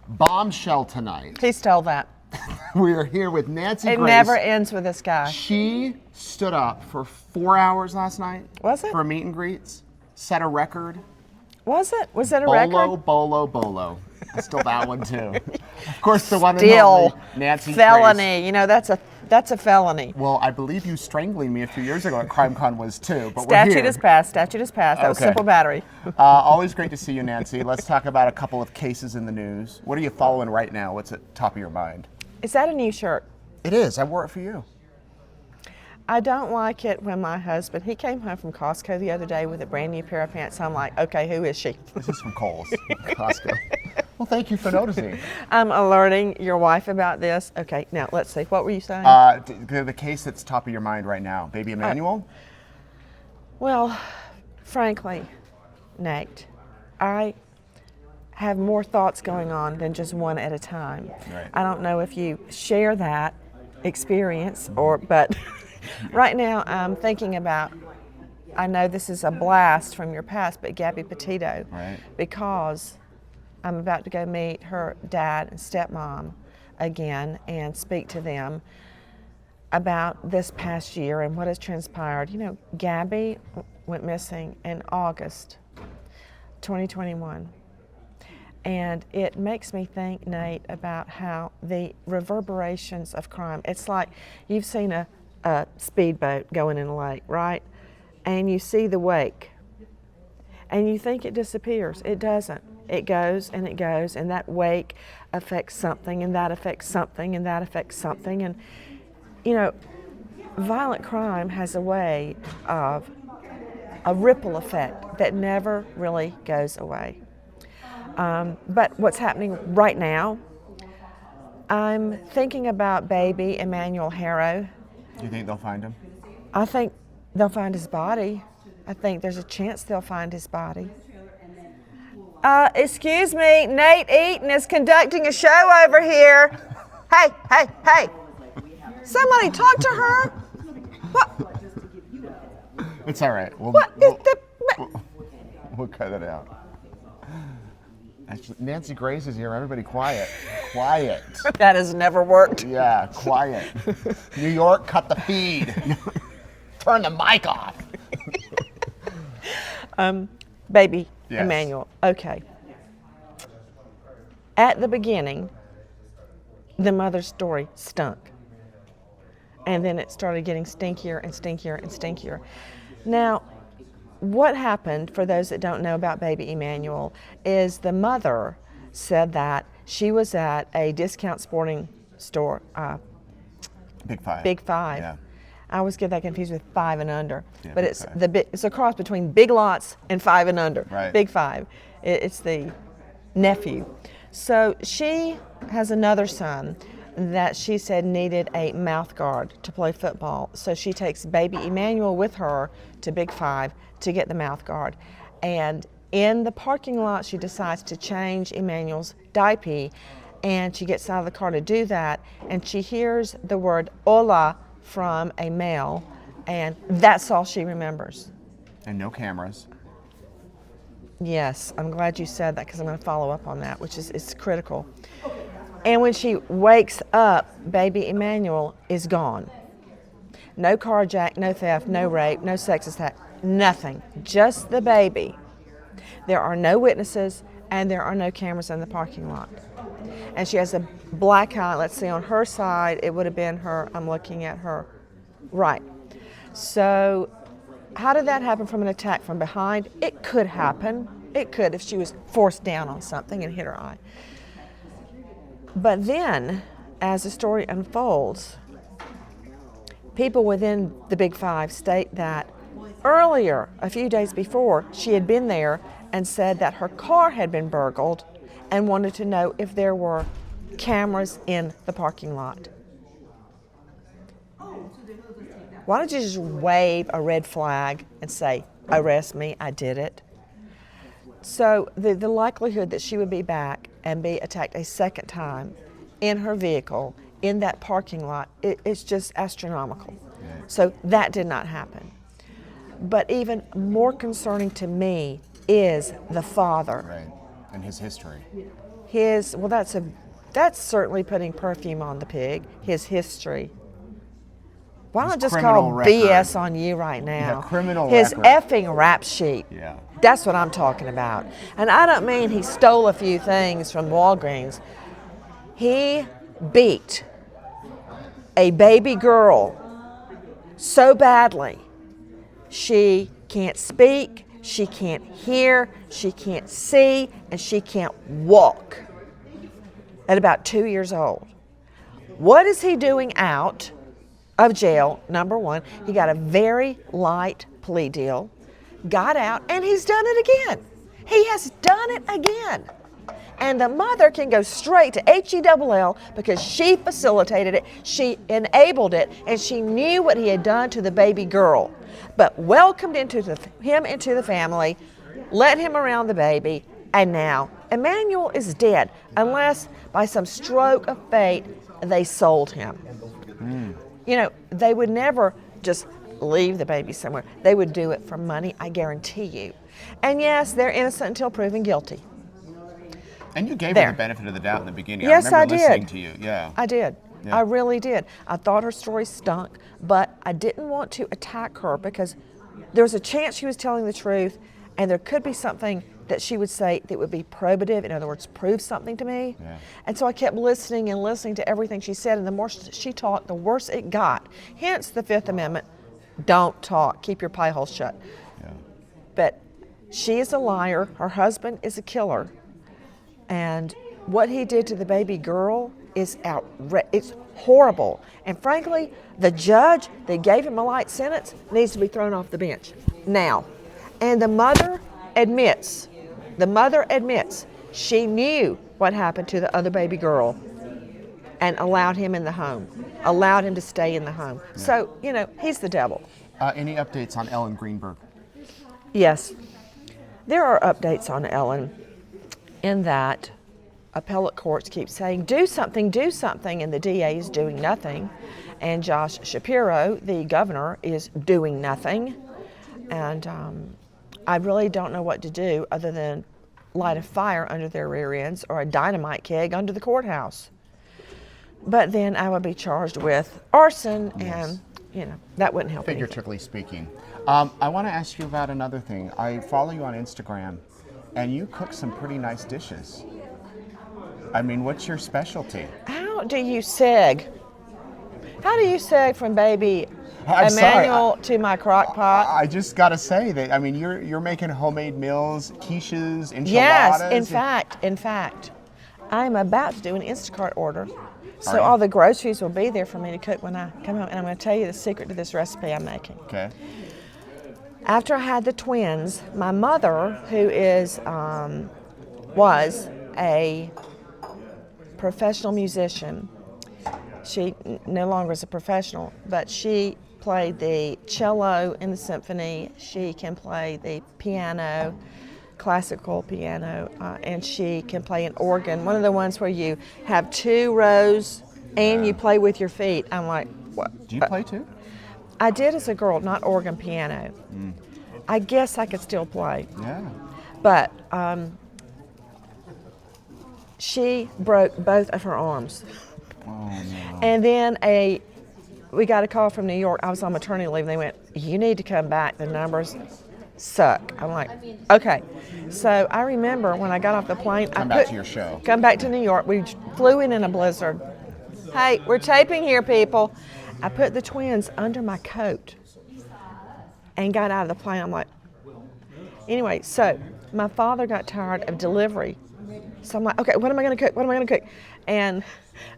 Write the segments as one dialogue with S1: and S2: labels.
S1: Bombshell tonight.
S2: He stole that.
S1: We are here with Nancy
S2: It
S1: Grace.
S2: never ends with this guy.
S1: She stood up for 4 hours last night.
S2: Was it?
S1: For meet and greets. Set a record.
S2: Was it? Was it a record?
S1: Bolo. Still that one too. Of course, the one and
S2: Still
S1: only Nancy
S2: felony.
S1: Grace.
S2: You know, that's a felony.
S1: Well, I believe you strangling me a few years ago at CrimeCon was too. But
S2: Statute
S1: we're here.
S2: is passed. Statute is passed. That was
S1: Okay.
S2: simple battery.
S1: Always great to see you, Nancy. Let's talk about a couple of cases in the news. What are you following right now? What's at top of your mind?
S2: Is that a new shirt?
S1: It is. I wore it for you.
S2: I don't like it when my husband, he came home from Costco the other day with a brand new pair of pants. I'm like, okay, who is she?
S1: This is from Kohl's, Costco. Well, thank you for noticing.
S2: I'm alerting your wife about this. Okay, now let's see. What were you saying?
S1: The case that's top of your mind right now, baby Emmanuel?
S2: Well, frankly, Nate, I have more thoughts going on than just one at a time.
S1: Right.
S2: I don't know if you share that experience but right now I'm thinking about, I know this is a blast from your past, but Gabby Petito,
S1: Right.
S2: because I'm about to go meet her dad and stepmom again and speak to them about this past year and what has transpired. You know, Gabby went missing in August 2021. And it makes me think, Nate, about how the reverberations of crime, it's like you've seen a speedboat going in a lake, right? And you see the wake, and you think it disappears. It doesn't. It goes, and that wake affects something, and that affects something, and that affects something. And, you know, violent crime has a way of a ripple effect that never really goes away. But what's happening right now, I'm thinking about baby Emmanuel Harrow.
S1: Do you think they'll find him?
S2: I think they'll find his body. I think there's a chance they'll find his body. Excuse me, Nate Eaton is conducting a show over here. Hey. Somebody talk to her. What?
S1: It's all right.
S2: We'll
S1: cut it out. Actually, Nancy Grace is here. Everybody quiet. Quiet.
S2: That has never worked.
S1: Yeah, quiet. New York, cut the feed. Turn the mic off.
S2: Baby
S1: Yes.
S2: Emmanuel. Okay. At the beginning, the mother's story stunk. And then it started getting stinkier and stinkier and stinkier. Now, what happened, for those that don't know about baby Emmanuel, is the mother said that she was at a discount sporting store,
S1: Big Five.
S2: Big Five.
S1: Yeah.
S2: I always get that confused with Five and Under,
S1: Yeah,
S2: but
S1: Big
S2: it's
S1: Five.
S2: it's a cross between Big Lots and Five and Under.
S1: Right.
S2: Big Five. It's the nephew. So she has another son that she said needed a mouth guard to play football. So she takes baby Emmanuel with her to Big Five to get the mouth guard. And in the parking lot, she decides to change Emmanuel's diaper, and she gets out of the car to do that, and she hears the word hola from a male, and that's all she remembers.
S1: And no cameras.
S2: Yes, I'm glad you said that, because I'm going to follow up on that, which is critical. And when she wakes up, baby Emmanuel is gone. No carjack, no theft, no rape, no sex attack, nothing. Just the baby. There are no witnesses, and there are no cameras in the parking lot. And she has a black eye. Let's see, on her side, it would have been her, I'm looking at her right. So how did that happen from an attack from behind? It could happen. It could if she was forced down on something and hit her eye. But then, as the story unfolds, people within the Big Five state that earlier, a few days before, she had been there and said that her car had been burgled and wanted to know if there were cameras in the parking lot. Why don't you just wave a red flag and say, arrest me, I did it? So the likelihood that she would be back and be attacked a second time in her vehicle in that parking lot, it's just astronomical.
S1: Yeah.
S2: So that did not happen. But even more concerning to me is the father.
S1: Right. And his history.
S2: that's certainly putting perfume on the pig. His history. Why don't I just
S1: criminal
S2: call
S1: record.
S2: BS on you right now?
S1: Yeah, criminal
S2: His
S1: record.
S2: effing rap sheet.
S1: Yeah.
S2: That's what I'm talking about. And I don't mean he stole a few things from Walgreens. He beat a baby girl so badly. She can't speak, she can't hear, she can't see, and she can't walk at about 2 years old. What is he doing out of jail? Number one, he got a very light plea deal, got out, and he's done it again. He has done it again. And the mother can go straight to HELL because she facilitated it, she enabled it, and she knew what he had done to the baby girl, but welcomed him into the family, let him around the baby, and now Emmanuel is dead, unless by some stroke of fate they sold him. You know, they would never just leave the baby somewhere. They would do it for money, I guarantee you. And yes, they're innocent until proven guilty.
S1: And you gave
S2: There.
S1: her the benefit of the doubt in the beginning.
S2: Yes,
S1: I remember
S2: I
S1: listening
S2: did.
S1: to you. Yeah.
S2: I did.
S1: Yeah.
S2: I really did. I thought her story stunk, but I didn't want to attack her because there was a chance she was telling the truth, and there could be something that she would say that would be probative, in other words, prove something to me.
S1: Yeah.
S2: And so I kept listening and listening to everything she said, and the more she talked, the worse it got. Hence the Fifth Amendment, don't talk, keep your pie hole shut.
S1: Yeah.
S2: But she is a liar, her husband is a killer, and what he did to the baby girl is it's horrible. And frankly, the judge that gave him a light sentence needs to be thrown off the bench now. And the mother admits she knew what happened to the other baby girl and allowed him in the home, allowed him to stay in the home.
S1: Yeah.
S2: So, you know, he's the devil.
S1: Any updates on Ellen Greenberg?
S2: Yes, there are updates on Ellen in that appellate courts keep saying, do something, and the DA is doing nothing. And Josh Shapiro, the governor, is doing nothing. And I really don't know what to do other than light a fire under their rear ends or a dynamite keg under the courthouse. But then I would be charged with arson, and you know, that wouldn't help anything.
S1: Figuratively speaking. I want to ask you about another thing. I follow you on Instagram, and you cook some pretty nice dishes. I mean, what's your specialty?
S2: How do you seg? How do you seg from baby
S1: I'm
S2: Emmanuel
S1: sorry,
S2: to my crock pot?
S1: I just got to say that, I mean, you're making homemade meals, quiches, enchiladas.
S2: Yes, in fact, I'm about to do an Instacart order. So
S1: you?
S2: all the groceries will be there for me to cook when I come home. And I'm going to tell you the secret to this recipe I'm making.
S1: Okay.
S2: After I had the twins, my mother, who was a professional musician, she no longer is a professional, but she played the cello in the symphony. She can play the piano, classical piano, and she can play an organ, one of the ones where you have 2 rows and you play with your feet. I'm like, what?
S1: Do you play too?
S2: I did as a girl, not organ, piano. I guess I could still play.
S1: Yeah.
S2: But she broke both of her arms.
S1: Oh, no.
S2: And then we got a call from New York. I was on maternity leave. They went, you need to come back. The numbers suck. I'm like, okay. So I remember when I got off the plane.
S1: Come back to your show.
S2: Come back to New York. We flew in a blizzard. Hey, we're taping here, people. I put the twins under my coat and got out of the plane. I'm like, anyway, so my father got tired of delivery. So I'm like, okay, what am I going to cook? And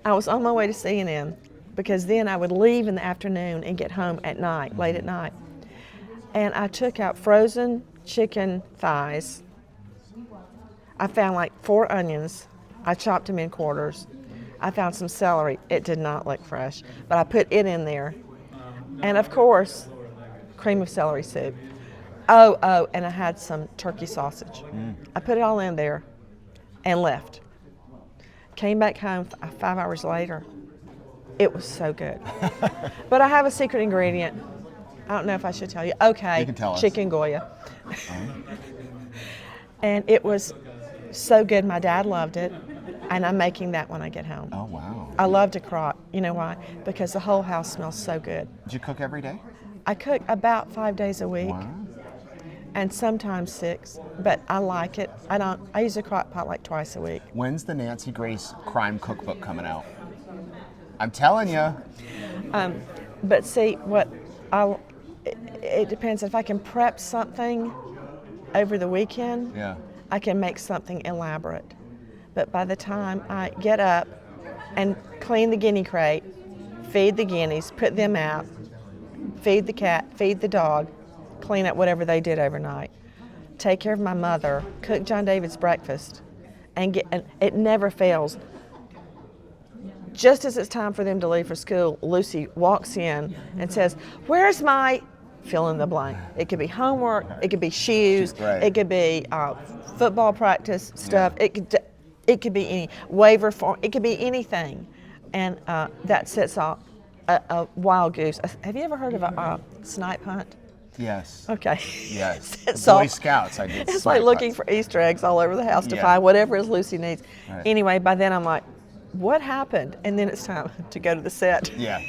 S2: I was on my way to CNN because then I would leave in the afternoon and get home at night, late at night. And I took out frozen chicken thighs. I found like 4 onions. I chopped them in quarters. I found some celery. It did not look fresh, but I put it in there. And of course, cream of celery soup. Oh, and I had some turkey sausage. I put it all in there and left. Came back home 5 hours later. It was so good. But I have a secret ingredient. I don't know if I should tell you. Okay,
S1: You can tell us.
S2: Chicken Goya. And it was so good. My dad loved it. And I'm making that when I get home.
S1: Oh, wow.
S2: I love to crock. You know why? Because the whole house smells so good.
S1: Do you cook every day?
S2: I cook about 5 days a week.
S1: Wow.
S2: And sometimes 6, but I like it. I use a crock pot like twice a week.
S1: When's the Nancy Grace crime cookbook coming out? I'm telling you.
S2: But see, it depends. If I can prep something over the weekend,
S1: Yeah.
S2: I can make something elaborate. But by the time I get up and clean the guinea crate, feed the guineas, put them out, feed the cat, feed the dog, clean up whatever they did overnight, take care of my mother, cook John David's breakfast, and it never fails. Just as it's time for them to leave for school, Lucy walks in and says, "Where's my," fill in the blank. It could be homework, it could be shoes,
S1: Right.
S2: it could be football practice stuff, it could be any waiver form, it could be anything. And that sets off a wild goose. Have you ever heard of a snipe hunt?
S1: Yes.
S2: Okay.
S1: Yes.
S2: So
S1: Boy Scouts, I did.
S2: it's
S1: snipe
S2: like looking
S1: hunts.
S2: for Easter eggs all over the house to
S1: Yeah.
S2: find whatever it is Lucy needs.
S1: Right.
S2: Anyway, by then I'm like, what happened? And then it's time to go to the set.
S1: Yeah.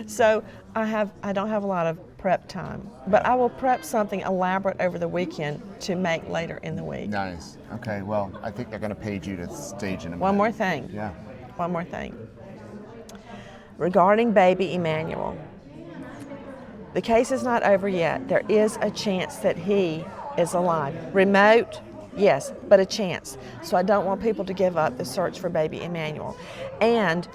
S2: So I don't have a lot of prep time, but I will prep something elaborate over the weekend to make later in the week.
S1: Nice. Okay, well, I think they're going to page you to stage in a minute.
S2: One more thing.
S1: Yeah.
S2: One more thing. Regarding baby Emmanuel, the case is not over yet. There is a chance that he is alive. Remote, yes, but a chance. So I don't want people to give up the search for baby Emmanuel. And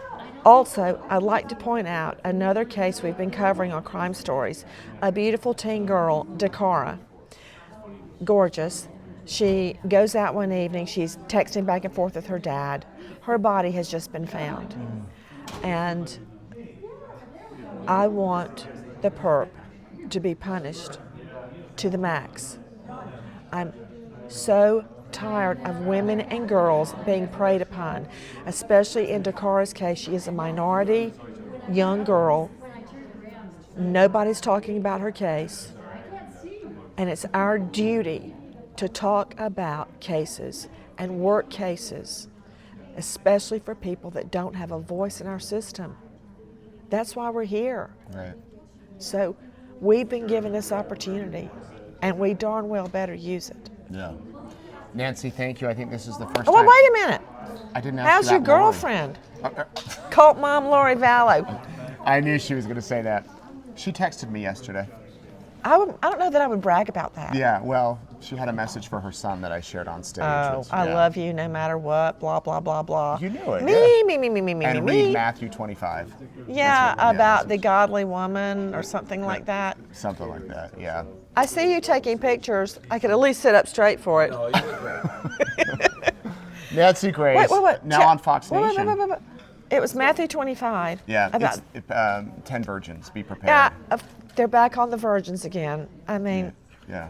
S2: also, I'd like to point out another case we've been covering on Crime Stories. A beautiful teen girl, Dakara, gorgeous. She goes out one evening, she's texting back and forth with her dad. Her body has just been found. And I want the perp to be punished to the max. I'm so tired of women and girls being preyed upon, especially in Dakara's case. She is a minority young girl. Nobody's talking about her case. And it's our duty to talk about cases and work cases, especially for people that don't have a voice in our system. That's why we're here.
S1: Right.
S2: So we've been given this opportunity, and we darn well better use it.
S1: Yeah. Nancy, thank you. I think this is the first
S2: Oh,
S1: time.
S2: well, wait a minute.
S1: I didn't ask
S2: How's
S1: you
S2: your
S1: that, Lori.
S2: girlfriend? Cult mom Lori Vallow.
S1: I knew she was going to say that. She texted me yesterday.
S2: I don't know that I would brag about that.
S1: Yeah, well, she had a message for her son that I shared on stage.
S2: Oh,
S1: which,
S2: I
S1: yeah.
S2: love you no matter what, blah, blah, blah, blah.
S1: You knew it,
S2: Me,
S1: yeah.
S2: me,
S1: And
S2: me.
S1: read Matthew 25.
S2: Yeah,
S1: That's what-
S2: about the godly woman or something like that.
S1: Something like that, yeah.
S2: I see you taking pictures. I could at least sit up straight for it.
S1: Nancy Grace,
S2: Wait.
S1: now on Fox Nation.
S2: Wait. It was Matthew 25.
S1: Yeah,
S2: About,
S1: it's 10 virgins, be prepared.
S2: yeah, they're back on the virgins again. I mean,
S1: Yeah.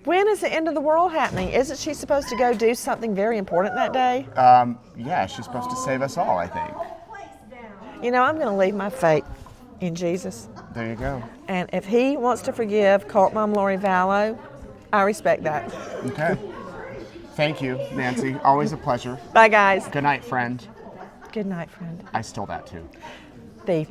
S2: when is the end of the world happening? Isn't she supposed to go do something very important that day?
S1: Yeah, she's supposed to save us all, I think.
S2: You know, I'm going to leave my fate in Jesus.
S1: There you go.
S2: And if he wants to forgive Cult Mom Lori Vallow, I respect that.
S1: Okay. Thank you, Nancy. Always a pleasure.
S2: Bye, guys.
S1: Good night, friend.
S2: Good night, friend.
S1: I stole that too.
S2: Thief.